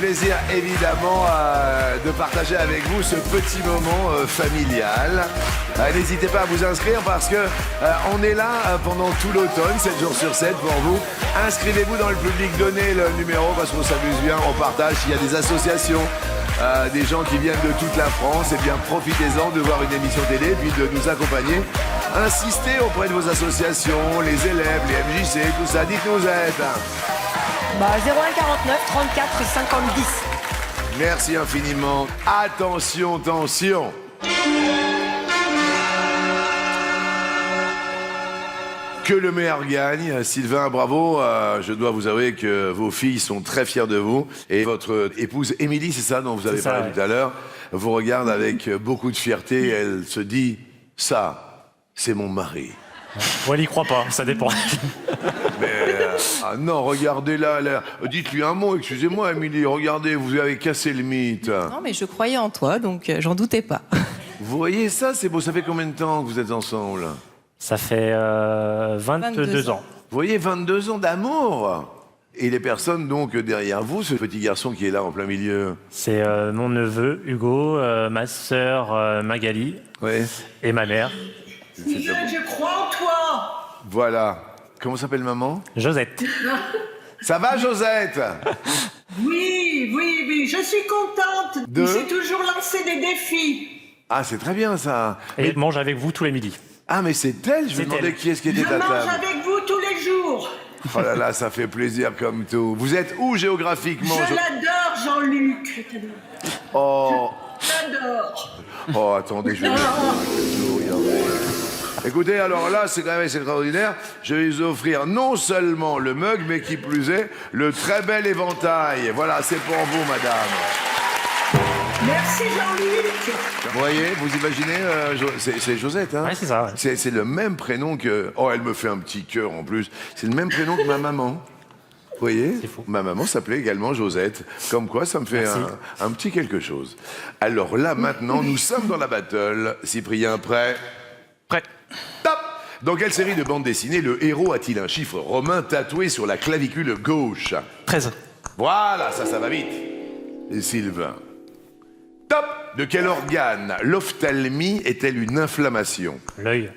plaisir évidemment de partager avec vous ce petit moment familial. N'hésitez pas à vous inscrire parce que on est là pendant tout l'automne, 7 jours sur 7 pour vous. Inscrivez-vous dans le public, donnez le numéro parce qu'on s'amuse bien, on partage. Il y a des associations, des gens qui viennent de toute la France, et bien profitez-en de voir une émission télé puis de nous accompagner. Insistez auprès de vos associations, les élèves, les MJC, tout ça. Dites-nous où vous êtes. 01 49 34 50 10. Merci infiniment. Attention, attention. Que le meilleur gagne. Sylvain, bravo. Je dois vous avouer que vos filles sont très fières de vous. Et votre épouse Émilie, c'est ça dont vous avez parlé tout à l'heure, vous regarde avec beaucoup de fierté. Elle se dit, ça, c'est mon mari. Ouais, elle y croit pas, ça dépend. Mais ah non, regardez là. Dites-lui un mot, excusez-moi, Émilie. Regardez, vous avez cassé le mythe. Non, mais je croyais en toi, donc j'en doutais pas. Vous voyez ça, c'est beau. Ça fait combien de temps que vous êtes ensemble? Ça fait 22 ans. Vous voyez, 22 ans d'amour. Et les personnes donc derrière vous, ce petit garçon qui est là en plein milieu. C'est mon neveu Hugo, ma sœur Magali et ma mère. Sylvain, je crois en toi. Voilà. Comment s'appelle maman? Josette. Ça va, Josette? Oui, je suis contente. De... Il s'est toujours lancé des défis. Ah, c'est très bien ça. Et mange avec vous tous les midis. Ah, mais c'est elle. Je me demandais qui est-ce qui était à Je table. mange avec vous tous les jours. Oh là là, ça fait plaisir comme tout. Vous êtes où géographiquement? Je l'adore, Jean-Luc. Oh. J'adore. Oh, attendez, je vais... Écoutez, alors là, c'est quand même extraordinaire. Je vais vous offrir non seulement le mug, mais qui plus est, le très bel éventail. Voilà, c'est pour vous, madame. Merci, Jean-Luc. Vous voyez, vous imaginez, c'est Josette, hein? Ouais, c'est ça. Ouais. C'est le même prénom que... Oh, elle me fait un petit cœur en plus. C'est le même prénom que ma maman. Vous voyez? C'est fou. Ma maman s'appelait également Josette. Comme quoi, ça me fait un petit quelque chose. Alors là, maintenant, nous sommes dans la battle. Cyprien, prêt? Prêt. Top! Dans quelle série de bande dessinée le héros a-t-il un chiffre romain tatoué sur la clavicule gauche? 13. Voilà, ça va vite. Et Sylvain. Top! De quel organe l'ophtalmie est-elle une inflammation? L'œil.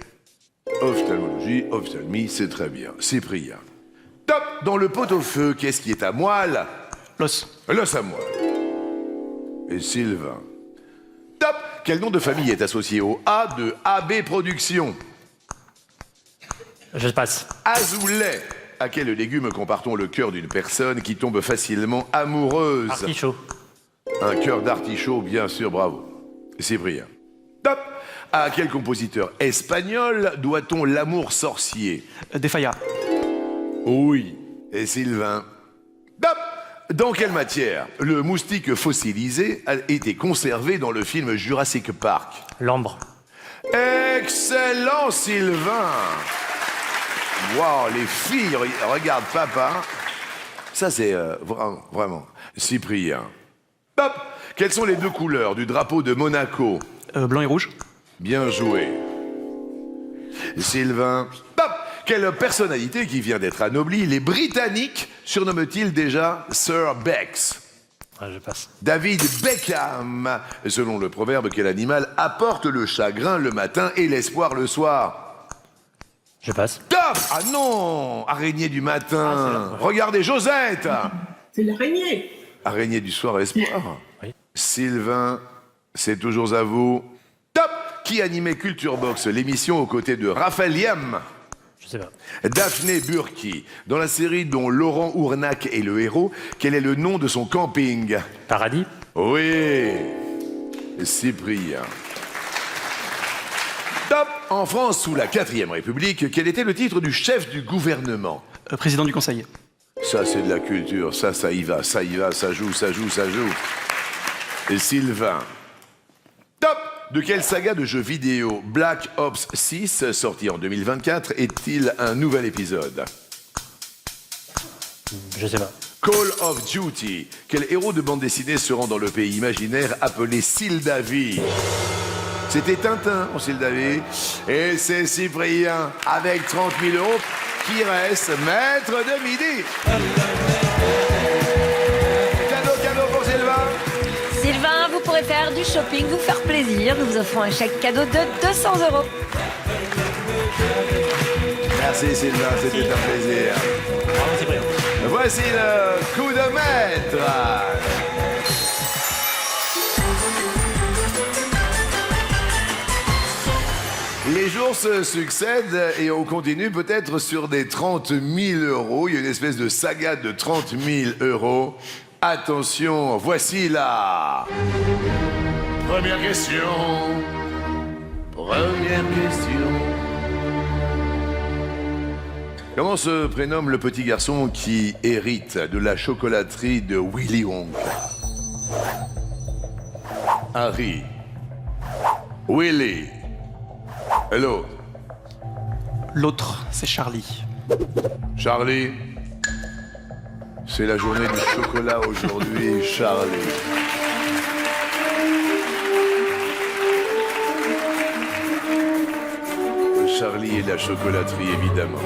Ophtalmologie, ophtalmie, c'est très bien. Cyprien. Top! Dans le pot-au-feu, qu'est-ce qui est à moelle? L'os. L'os à moelle. Et Sylvain. Top! Quel nom de famille est associé au A de AB Productions? Je passe. Azoulay. À quel légume compare-t-on le cœur d'une personne qui tombe facilement amoureuse? Artichaut. Un cœur d'artichaut, bien sûr, bravo. Cyprien. Top! À quel compositeur espagnol doit-on l'amour sorcier? Des Fayas. Oui. Et Sylvain. Top! Dans quelle matière le moustique fossilisé a été conservé dans le film Jurassic Park? L'ambre. Excellent, Sylvain! Waouh, les filles, regarde papa. Ça, c'est vraiment. Cyprien. Top! Quelles sont les deux couleurs du drapeau de Monaco? Blanc et rouge. Bien joué. Sylvain. Top! Quelle personnalité qui vient d'être anoblie les Britanniques surnomment-ils déjà Sir Bex? Je passe. David Beckham. Selon le proverbe, quel animal apporte le chagrin le matin et l'espoir le soir? Je passe. Top! Ah non! Araignée du matin. Regardez, Josette! C'est l'araignée. Araignée du soir, espoir. Oui. Sylvain, c'est toujours à vous. Top! Qui animait Culture Box, l'émission aux côtés de Raphaël Yem? Je sais pas. Daphné Burki. Dans la série dont Laurent Ournac est le héros, quel est le nom de son camping? Paradis. Oui. Cyprien. Top! En France, sous la 4e République, quel était le titre du chef du gouvernement? Président du Conseil. Ça, c'est de la culture. Ça y va, ça joue. Et Sylvain. Top! De quelle saga de jeux vidéo Black Ops 6, sorti en 2024, est-il un nouvel épisode? Je sais pas. Call of Duty. Quel héros de bande dessinée se rend dans le pays imaginaire appelé Sildavie? C'était Tintin en Sildavie. Et c'est Cyprien avec 30 000 € qui reste maître de midi. Cadeau pour Sylvain, vous pourrez faire du shopping, vous faire plaisir. Nous vous offrons un chèque cadeau de 200 €. Merci Sylvain, c'était un plaisir. Voici le coup de maître. Les jours se succèdent et on continue peut-être sur des 30 000 €. Il y a une espèce de saga de 30 000 €. Attention, voici la première question. Première question. Comment se prénomme le petit garçon qui hérite de la chocolaterie de Willy Wonka? Harry. Willy. Hello. L'autre, c'est Charlie. Charlie. C'est la journée du chocolat aujourd'hui, Charlie. Charlie et la chocolaterie, évidemment.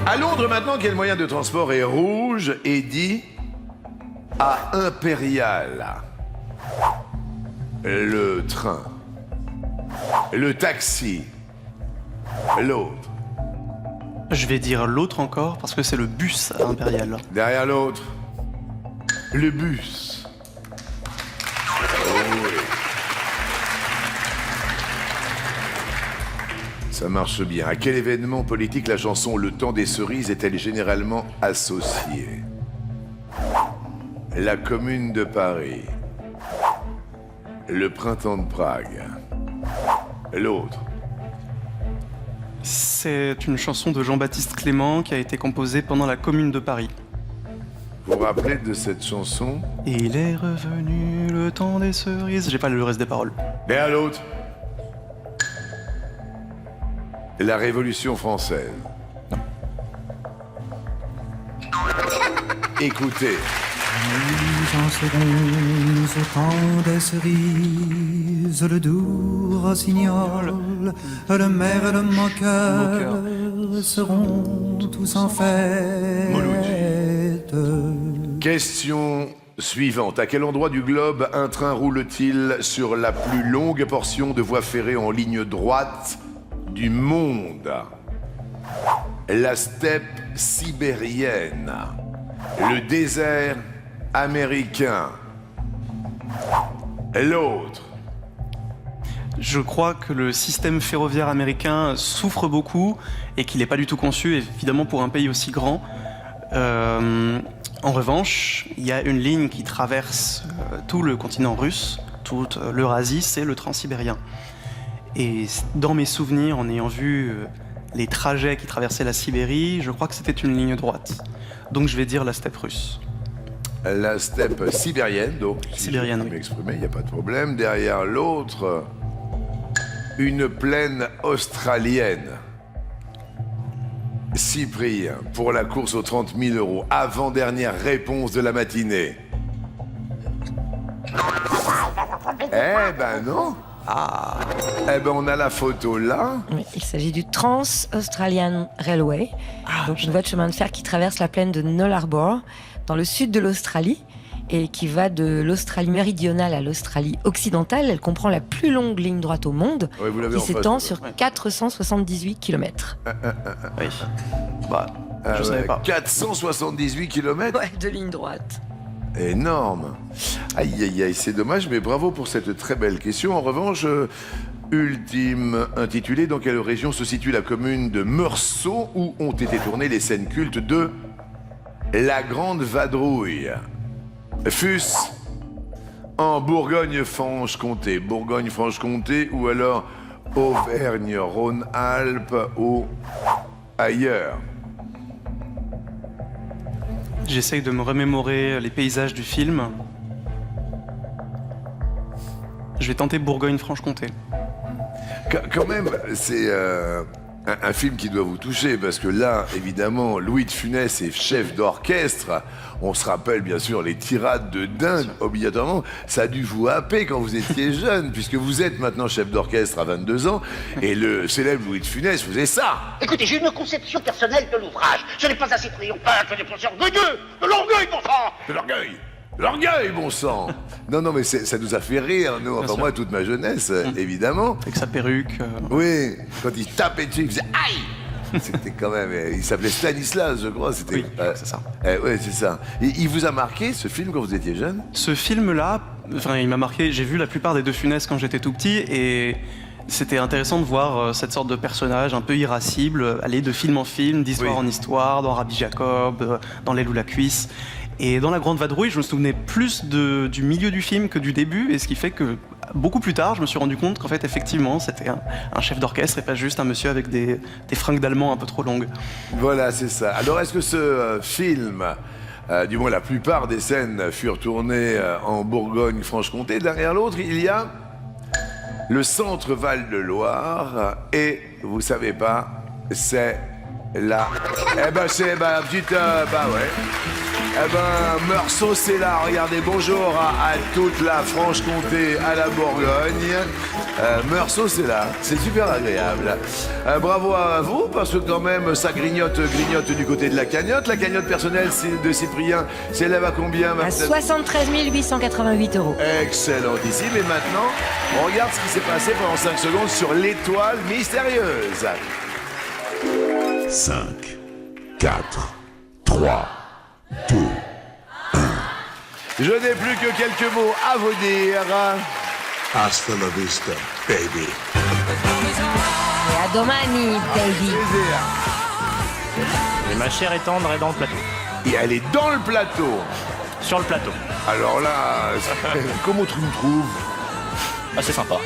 À Londres, maintenant, quel moyen de transport est rouge et dit à Impérial? Le train. Le taxi. L'autre. Je vais dire l'autre encore parce que c'est le bus à Impérial. Derrière l'autre. Le bus. Oh oui. Ça marche bien. À quel événement politique la chanson Le Temps des Cerises est-elle généralement associée? La Commune de Paris. Le Printemps de Prague. L'autre. C'est une chanson de Jean-Baptiste Clément qui a été composée pendant la Commune de Paris. Vous vous rappelez de cette chanson? Il est revenu le temps des cerises. J'ai pas le reste des paroles. Derrière l'autre. La Révolution française. Non. Écoutez. Nous en serons au temps des cerises, le doux rossignol, le merle moqueur seront tous en fête. Question suivante. À quel endroit du globe un train roule-t-il sur la plus longue portion de voie ferrée en ligne droite du monde? La steppe sibérienne. Le désert américain. L'autre. Je crois que le système ferroviaire américain souffre beaucoup et qu'il n'est pas du tout conçu, évidemment, pour un pays aussi grand. En revanche, il y a une ligne qui traverse tout le continent russe, toute l'Eurasie, c'est le transsibérien. Et dans mes souvenirs, en ayant vu les trajets qui traversaient la Sibérie, je crois que c'était une ligne droite. Donc je vais dire la steppe russe. La steppe sibérienne, donc. Sibérienne, Si je peux oui. m'exprimer, il n'y a pas de problème. Derrière l'autre, une plaine australienne. Cyprien, pour la course aux 30 000 €. Avant-dernière réponse de la matinée. Eh ben non. Ah. Eh ben on a la photo là. Oui, il s'agit du Trans-Australian Railway, donc une voie de chemin de fer qui traverse la plaine de Null Arbor, dans le sud de l'Australie, et qui va de l'Australie méridionale à l'Australie occidentale. Elle comprend la plus longue ligne droite au monde, Ouais, vous l'avez qui en face, s'étend ouais. sur 478 km. Oui. Bah, Ah je ouais, savais pas. 478 km. Ouais, de ligne droite. Énorme. Aïe, aïe, aïe, c'est dommage, mais bravo pour cette très belle question. En revanche, ultime intitulée, dans quelle région se situe la commune de Meursault, où ont été tournées les scènes cultes de La Grande Vadrouille? Fût-ce en Bourgogne-Franche-Comté, Bourgogne-Franche-Comté, ou alors Auvergne-Rhône-Alpes, ou ailleurs? J'essaye de me remémorer les paysages du film. Je vais tenter Bourgogne-Franche-Comté. Quand même, c'est un film qui doit vous toucher, parce que là, évidemment, Louis de Funès est chef d'orchestre. On se rappelle bien sûr les tirades de dingue, obligatoirement. Ça a dû vous happer quand vous étiez jeune, puisque vous êtes maintenant chef d'orchestre à 22 ans, et le célèbre Louis de Funès faisait ça. Écoutez, j'ai une conception personnelle de l'ouvrage. Ce n'est pas assez triomphal, ce n'est pas assez orgueilleux. De l'orgueil, pour ça. De l'orgueil. L'orgueil, bon sang. Non, mais ça nous a fait rire, nous. Enfin, moi, toute ma jeunesse, évidemment. Avec sa perruque. Oui, quand il tapait dessus, il faisait aïe. C'était quand même. Il s'appelait Stanislas, je crois. C'était. Oui, c'est ça. Oui, c'est ça. Et il vous a marqué ce film quand vous étiez jeune? Ce film-là, enfin, il m'a marqué. J'ai vu la plupart des Deux Funès quand j'étais tout petit et c'était intéressant de voir cette sorte de personnage un peu irascible aller de film en film, d'histoire en histoire, dans Rabbi Jacob, dans L'aile ou la cuisse. Et dans La Grande Vadrouille, je me souvenais plus du milieu du film que du début, et ce qui fait que beaucoup plus tard, je me suis rendu compte qu'en fait, effectivement, c'était un chef d'orchestre et pas juste un monsieur avec des fringues d'allemand un peu trop longues. Voilà, c'est ça. Alors, est-ce que ce film, du moins la plupart des scènes furent tournées en Bourgogne-Franche-Comté, derrière l'autre, il y a le centre Val-de-Loire, et vous savez pas, c'est là. Meursault, c'est là. Regardez, bonjour à toute la Franche-Comté, à la Bourgogne. Meursault, c'est là. C'est super agréable. Bravo à vous, parce que quand même, ça grignote du côté de la cagnotte. La cagnotte personnelle de Cyprien s'élève à combien, À Marcel? 73 888 €. Excellentissime. Et maintenant, on regarde ce qui s'est passé pendant 5 secondes sur l'étoile mystérieuse. 5, 4, 3, 2, 1. Je n'ai plus que quelques mots à vous dire. Hasta la vista, baby. Et à domani, baby. Plaisir. Et ma chère et tendre est dans le plateau. Et elle est dans le plateau. Sur le plateau. Alors là, comment tu me trouves? Ah, c'est sympa.